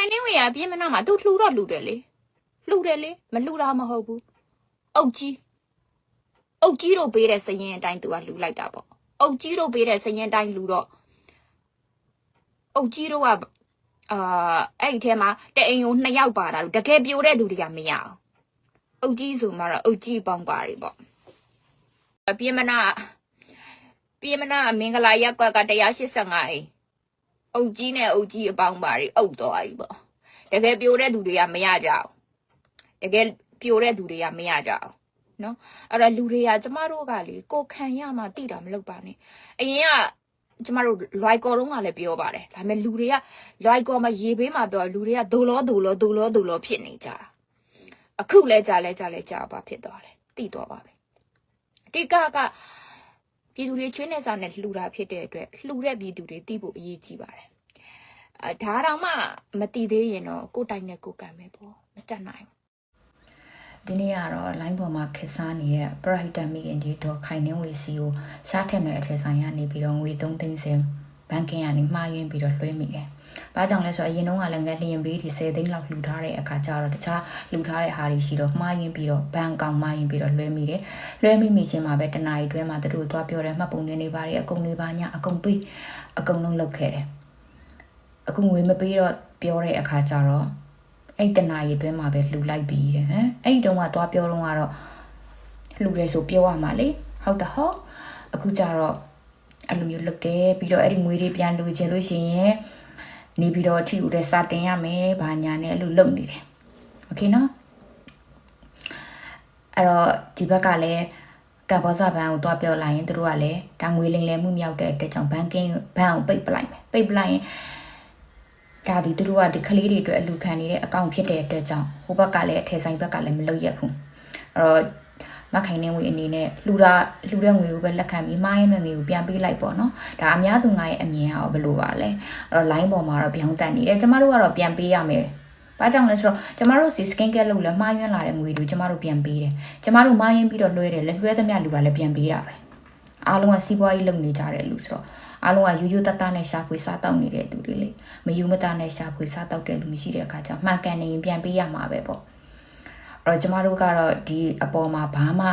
နေဝေရပြင်းမနာမှာသူလှူတော့လှူတယ်လေမလှူတာမဟုတ်ဘူးအုတ်ကြီးတို့ပေးတဲ့စရင်အတိုင်းသူကလှူလိုက်တာပေါ့အုတ်ကြီးတို့ပေးတဲ့စရင်အတိုင်းလှူတော့အုတ်ကြီးတို့ကအဲ့ဒီထဲမှာတအိမ်ကို2ယောက်ပါတာတကယ်ပြိုတဲ့သူတွေကမရအောင်အုတ်ကြီးဆိုမှတော့အုတ်ကြီးပေါင်းပါတယ်ပေါ့ပြင်းမနာမင်္ဂလာရက်ကွက်က185အိမ်အုတ်ကြီးနဲ့အုတ်ကြီးအပေါင်းပါတယ်အုတ်တော်ပြီပေါ့တကယ်ပြိုတဲ့သူတွေကမရကြအောင်တကယ်ပြိုတဲ့သူတွေကမရကြအောင်နော်အဲ့တော့လူတွေကကျမတို့ကလေကိုခံရမှတိတာမလုပ်ပါနဲ့အရင်ကကျမတို့လွိုက်ကော်တုံးကလည်းပြောပါတယ်ဒါပေမဲ့လူတွေကလွိုက်ကော်မှာရေဘေးမှာပြောလူတွေကဒိုလောဖြစ်နေကြတာအခုလဲကြာပါဖြစ်သွားတယ်တိသွားပါပဲအတိကပြည်သူတွေချွေးနေစားနဲ့လှူတာဖြစ်တဲ့အတွက်လှူတဲ့ပြည်သူတွေတိဖို့အရေးကြီးပါတယ်ဒါတော့မှမတိသေးရင်တော့ကိုတိုင်နဲ့ကိုကံပဲပေါ့မတတ်နိုင်ဒီနေ့ကတော့ line ပေါ်မှာခက်စားနေတဲ့ Prahita မိခင်ကြီးဒေါ်ခိုင်နှင်းဝေစီကိုရှားထက်တဲ့အထက်ဆိုင်ကနေပြီးတော့ငွေ3သိန်းစင်ဘဏ်ကင်ကနေမှားယွင်းပြီးတော့လွှဲမိတယ်။ဘာကြောင့်လဲဆိုတော့အရင်တုန်းကလည်းငက်လျင်ပေးဒီ10သိန်းလောက်လှူထားတဲ့အခါကျတော့တခြားလှူထားတဲ့ဟာတွေရှိတော့မှားယွင်းပြီးတော့ဘဏ်ကောင်မှားယွင်းပြီးတော့လွှဲမိတယ်။လွှဲမိချင်းမှာပဲတနားရီတွဲမှာသူတို့သွားပြောတယ်မှတ်ပုံတွေနေပါတယ်အကုန်တွေပါညာအကုန်ပေးအကုန်လုံးလုပ်ခဲ့တယ်။အခုငွေမပေးတော့ပြောတဲ့အခါကျတော့အဲ့တနားရီတွဲမှာပဲလှူလိုက်ပြီးတဲ့ဟမ်အဲ့ဒီတုန်းကသွားပြောတော့ကတော့လှူတယ်ဆိုပြောရမှာလေဟုတ်တယ်ဟုတ်အခုကျတော့အဲ့လိုမျိုးလုပ်တယ်ပြီးတော့အဲ့ဒီငွေတွေပြန်လူချင်လို့ရှိရင်နေပြီးတော့ထီဦးတဲ့စာတင်ရမယ်ဘာညာနဲ့အဲ့လိုလုပ်နေတယ်โอเคနော်အဲ့တော့ဒီဘက်ကလည်းကဘောစာဘဏ်ကိုတွားပြောလိုက်ရင်တို့ကလည်းဒါငွေလိမ်လည်မှုမြောက်တဲ့အတွက်ကြောင့်ဘဏ်ကိုပိတ်ပလိုက်မယ်ပိတ်ပလိုက်ရင်ဒါဒီတို့ကဒီကလေးတွေအတွက်အလူခံနေတဲ့အကောင့်ဖြစ်တဲ့အတွက်ကြောင့်ဟိုဘက်ကလည်းအထည်ဆိုင်ဘက်ကလည်းမလုပ်ရဘူးအဲ့တော့မခိုင်နေငွေအနေနဲ့လှူတဲ့ငွေကိုပဲလက်ခံပြီးမှားရင်းတဲ့ငွေကိုပြန်ပေးလိုက်ပေါ့နော်ဒါအများသူငါရဲ့အမြင်ကဘယ်လိုပါလဲအဲ့တော့ line ပေါ်မှာတော့ပြောင်းတက်နေတယ်ကျမတို့ကတော့ပြန်ပေးရမယ်ဘာကြောင့်လဲဆိုတော့ကျမတို့စီ skin care လုပ်လဲမှားယွင်းလာတဲ့ငွေတွေကျမတို့ပြန်ပေးတယ်ကျမတို့မှားယွင်းပြီးတော့လွှဲတယ်လဲလွှဲသမျှလူကလည်းပြန်ပေးတာပဲအားလုံးကစီးပွားရေးလုပ်နေကြတယ်လူဆိုတော့အားလုံးကယူယူတတ်နဲ့ရှာဖွေစားတောက်နေတဲ့သူတွေလေမယူမတနဲ့ရှာဖွေစားတောက်တဲ့လူမရှိတဲ့အခါကျမှန်ကန်နေရင်ပြန်ပေးရမှာပဲပေါ့အဲ့တော့ကျမတို့ကတော့ဒီအပေါ်မှာဘာမှ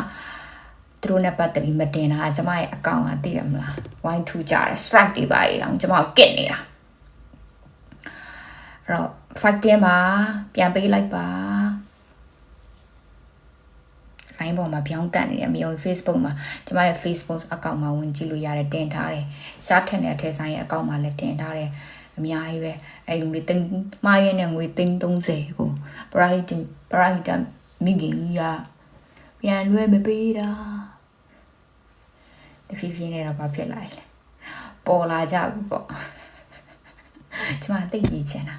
သူတို့နဲ့ပတ်သက်ပြီးမတင်တာကျမရဲ့အကောင့်ကသိရမလားဝိုင်းထူကြတယ် strike တွေပါရင်တော့ကျမကိုကစ်နေတာအဲ့တော့ fight တင်ပါပြန်ပေးလိုက်ပါ line ပေါ်မှာပြောင်းတက်နေတယ်မယုံ Facebook မှာကျမရဲ့ Facebook အကောင့်မှာဝင်ကြည့်လို့ရတယ်တင်ထားတယ်ရှားထက်တဲ့အထက်ဆိုင်ရဲ့အကောင့်မှာလည်းတင်ထားတယ်အများကြီးပဲအဲ့ငွေသိန်းမှားရင်းနဲ့ငွေသိန်း30ကိုပရာဟိတမိခင်ကြီးကပြန်လွှဲမပေးတာတဖြည်းဖြည်းနဲ့တော့ဘာဖြစ်လာလဲပေါ်လာကြပြီပေါ့ကျမသိကြည့်ချင်တာ